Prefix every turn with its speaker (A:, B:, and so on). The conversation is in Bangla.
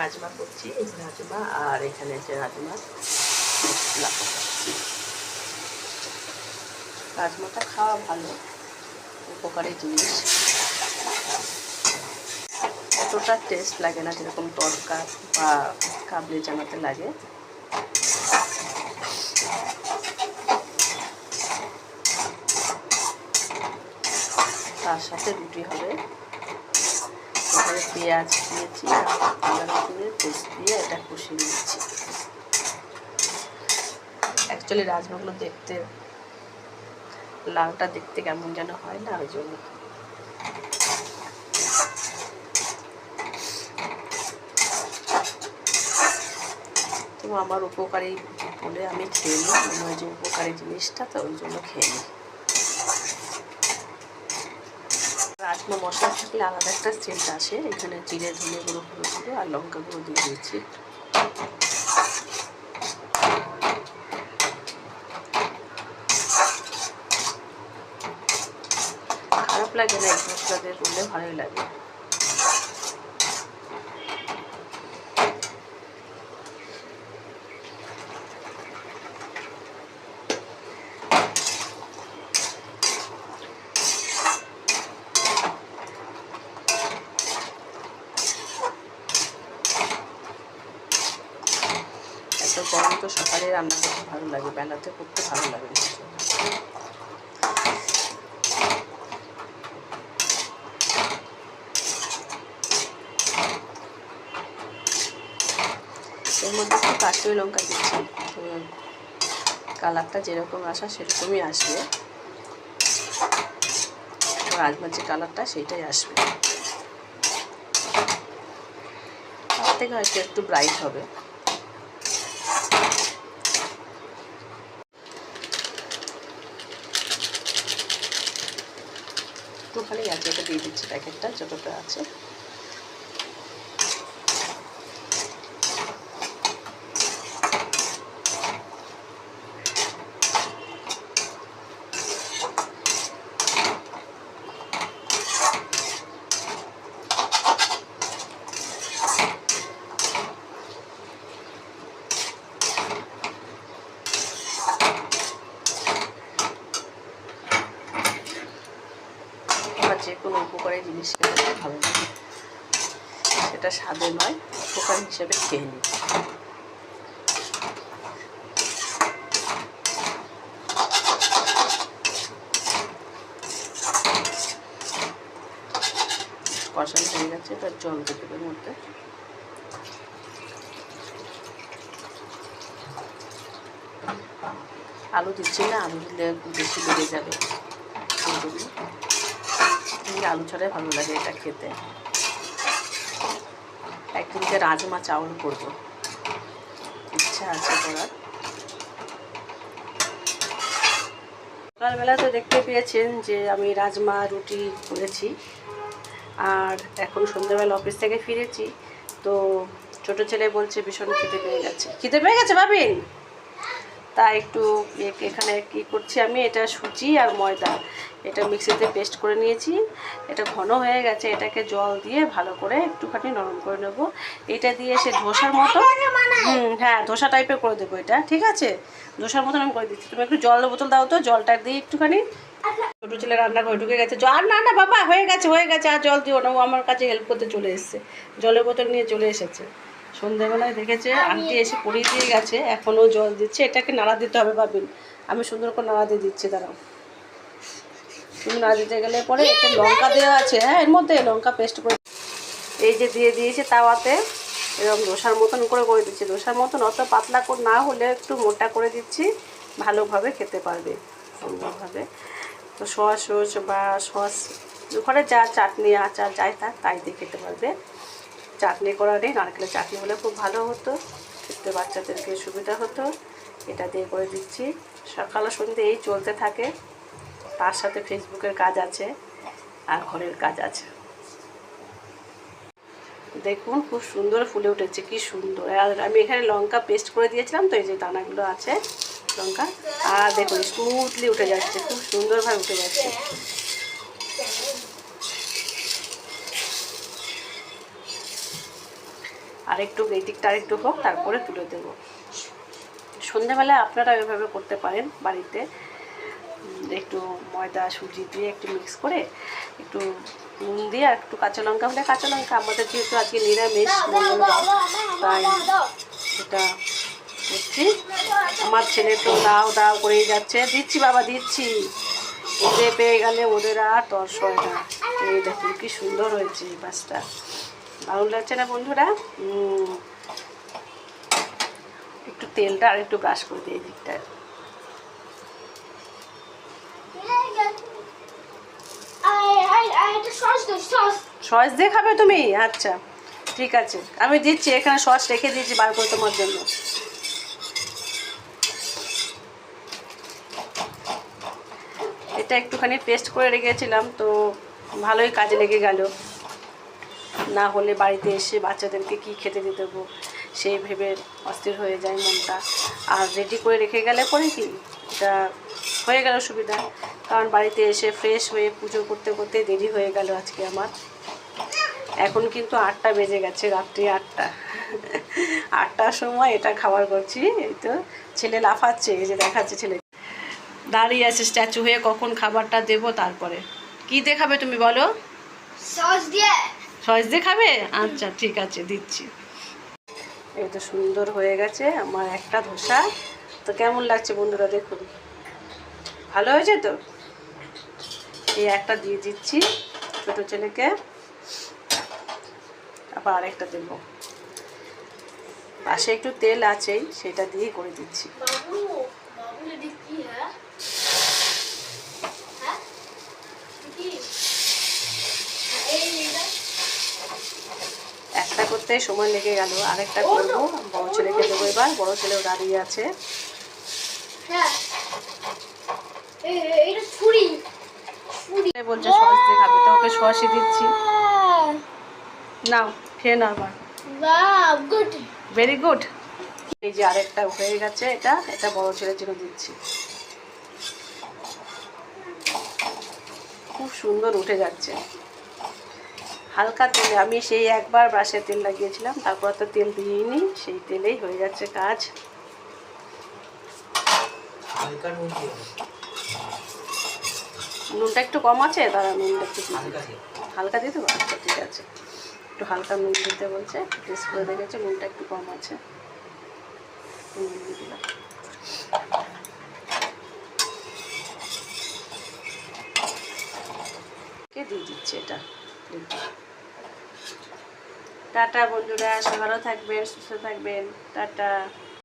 A: রাজমা করছি, এই যে রাজমা, আর এখানে যে রাজমা মশলা। রাজমাটা খাওয়া ভালো, উপকারী জিনিস। অতটা টেস্ট লাগে না যেরকম তড়কা বা কাবলি চানাতে লাগে। তার সাথে রুটি হবে। এখানে পেঁয়াজ দিয়েছি আর আদা রসুনের পেস্ট দিয়ে এটা কষিয়ে নিচ্ছি। অ্যাকচুয়ালি রাজমাগুলো দেখতে, লাউটা দেখতে কেমন যেন হয় না, ওই জন্য। তো আমার উপকারী বলে আমি খেয়ে নিই, মনে হয় যে উপকারী জিনিসটা, তো ওই জন্য খেয়ে নিই। রাজমা মশলা থাকলে আলাদা একটা সেন্ট আসে। এখানে জিরে, ধনে গুঁড়ো, হলুদ গুঁড়ো আর লঙ্কা গুঁড়ো দিয়ে দিয়েছি। খারাপ লাগে না, এই মশলা দিয়ে করলে ভালোই লাগে। এত গরম তো সকালে রান্না করতে ভালো লাগে, বেলাতে করতে ভালো লাগে না। এর মধ্যে একটু কাশ্মীরি লঙ্কা দিচ্ছি, কালারটা যেরকম আসা সেরকমই আসবে। রাজমার যে কালারটা সেইটাই আসবে, তার থেকে হয়তো একটু ব্রাইট হবে। একটুখানি আছে, এটা দিয়ে দিচ্ছি প্যাকেটটা যতটা আছে। যে কোনো উপকারী জিনিস খেতে ভালো লাগে, সেটা স্বাদে নয়, উপকার হিসেবে খেয়ে নিই। কষানো হয়ে গেছে, এবার জল দিয়ে দেবে মধ্যে। আলু দিচ্ছি না, আলু দিলে বেশি বেড়ে যাবে। আলু ছাড়াই ভালো লাগে এটা খেতে। একদিনকে রাজমা চাউল করবো, ইচ্ছা আছে করার। সকালবেলা তো দেখতে পেয়েছেন যে আমি রাজমা রুটি করেছি, আর এখন সন্ধ্যাবেলা অফিস থেকে ফিরেছি। তো ছোটো ছেলে বলছে ভীষণ খিদে পেয়ে গেছে, খিদে পেয়ে গেছে ভাবিন। তাই একটু এখানে কি করছি আমি, এটা সুজি আর ময়দা এটা মিক্সিতে পেস্ট করে নিয়েছি। এটা ঘন হয়ে গেছে, এটাকে জল দিয়ে ভালো করে একটুখানি নরম করে নেব। এটা দিয়ে সে ধোসার মতো, হ্যাঁ ধোসা টাইপের করে দেবো এটা, ঠিক আছে? ধোসার মতন আমি করে দিচ্ছি। তুমি একটু জলের বোতল দাও তো, জলটা দিয়ে একটুখানি। ছোটো ছেলে রান্না করে ঢুকে গেছে, আর না না বাবা হয়ে গেছে হয়ে গেছে, আর জল দিও না। ও আমার কাছে হেল্প করতে চলে এসেছে, জলের বোতল নিয়ে চলে এসেছে। সন্ধ্যেবেলায় দেখেছে আন্টি এসে পরিয়ে দিয়ে গেছে, এখনও জল দিচ্ছে। এটাকে নাড়া দিতে হবে ভাবিন, আমি সুন্দর করে নাড়া দিয়ে দিচ্ছি, দাঁড়াও। তুমি নাড়া দিতে গেলে পরে একটা লঙ্কা দেওয়া আছে, হ্যাঁ এর মধ্যে লঙ্কা পেস্ট করে এই যে দিয়ে দিয়েছে তাওয়াতে। এরকম ধোসার মতন করে দিচ্ছি, ধোসার মতন অত পাতলা করে না হলে একটু মোটা করে দিচ্ছি, ভালোভাবে খেতে পারবে সুন্দরভাবে। তো সস বা সস ঘরে যা চাটনি আচার যাই থাক তাই দিয়ে খেতে পারবে। চাটনি করা নেই, নারকেলের চাটনি হলে খুব ভালো হতো, খেতে বাচ্চাদেরকে সুবিধা হতো। এটা দিয়ে করে দিচ্ছি। সকাল সন্ধ্যে এই চলতে থাকে, তার সাথে ফেসবুকের কাজ আছে আর ঘরের কাজ আছে। দেখুন খুব সুন্দর ফুলে উঠেছে, কি সুন্দর। আর আমি এখানে লঙ্কা পেস্ট করে দিয়েছিলাম, তো এই যে দানাগুলো আছে লঙ্কা, আর দেখুন স্মুথলি উঠে যাচ্ছে, খুব সুন্দরভাবে উঠে যাচ্ছে। আরেকটু এই দিকটা আরেকটু হোক, তারপরে তুলে দেবো। সন্ধ্যেবেলায় আপনারা এভাবে করতে পারেন বাড়িতে। একটু ময়দা সুজি দিয়ে একটু মিক্স করে একটু নুন দিয়ে আর একটু কাঁচা লঙ্কা হলে কাঁচা লঙ্কা, আমাদের যেহেতু আজকে নিরামিষ মঙ্গলবার তাই এটা করছি। আমার ছেলে তো দাও দাও করেই যাচ্ছে। দিচ্ছি বাবা দিচ্ছি। ওদের পেয়ে গেলে ওদের আর তর্স হয় না। এই দেখুন কি সুন্দর হয়েছে এই পাঁচটা, দারুণ লাগছে না বন্ধুরা? একটু তেলটা আর একটু ব্রাশ করে দিই এই দিকটায়। সস দিয়ে খাবে তুমি? আচ্ছা ঠিক আছে, আমি দিচ্ছি, এখানে সস রেখে দিয়েছি বার করে তোমার জন্য। এটা একটুখানি পেস্ট করে রেখেছিলাম, তো ভালোই কাজে লেগে গেল। না হলে বাড়িতে এসে বাচ্চাদেরকে কি খেতে দিয়ে দেবো সেই ভেবে অস্থির হয়ে যায় মনটা। আর রেডি করে রেখে গেলে পরে কি এটা হয়ে গেল সুবিধা, কারণ বাড়িতে এসে ফ্রেশ হয়ে পুজো করতে করতে দেরি হয়ে গেল আজকে আমার। এখন কিন্তু 8টা বেজে গেছে, রাত্রি 8টা। 8টার সময় এটা খাবার করছি। এই তো ছেলে লাফাচ্ছে, এই যে দেখাচ্ছে ছেলে দাঁড়িয়ে আছে স্ট্যাচু হয়ে, কখন খাবারটা দেবো। তারপরে কি দিয়ে খাবে তুমি বলো?
B: সস দিয়ে।
A: সস দিয়ে খাবে? আচ্ছা ঠিক আছে দিচ্ছি। এই তো সুন্দর হয়ে গেছে আমার একটা ধোসা। তো কেমন লাগছে বন্ধুরা দেখুন, ভালো হয়েছে তো? এই একটা দিয়ে দিচ্ছি ছোটো ছেলেকে, আবার আরেকটা দেবো। পাশে একটু তেল আছেই, সেটা দিয়েই করে দিচ্ছি। একটা করতে সময় লেগে গেল, আরেকটা করবো। বড় ছেলেকে দেবো এবার, বড় ছেলেও দাঁড়িয়ে আছে। বলছে সস দিয়ে খাবে, তো ওকে সসই দিচ্ছি। নাও খেয়ে নাও আবার। Very good. এই যে আরেকটা হয়ে গেছে, এটা এটা বড় ছেলের জন্য দিচ্ছি। খুব সুন্দর উঠে যাচ্ছে হালকা তেলে। আমি সেই একবার ব্রাশে তেল লাগিয়েছিলাম, তারপর তো তেল দিইনি, সেই তেলেই হয়ে যাচ্ছে কাজ। নুনটা একটু কম আছে, তারা নুনটা একটু হালকা দিয়ে দেবো। আচ্ছা ঠিক আছে, একটু হালকা নুন দিতে বলছে, টেস্ট করে দেখেছে নুনটা একটু কম আছে, নুন দিয়ে দিলাম। দিয়ে দিচ্ছি এটা। টাটা বন্ধুরা, ভালো থাকবেন, সুস্থ থাকবেন, টাটা।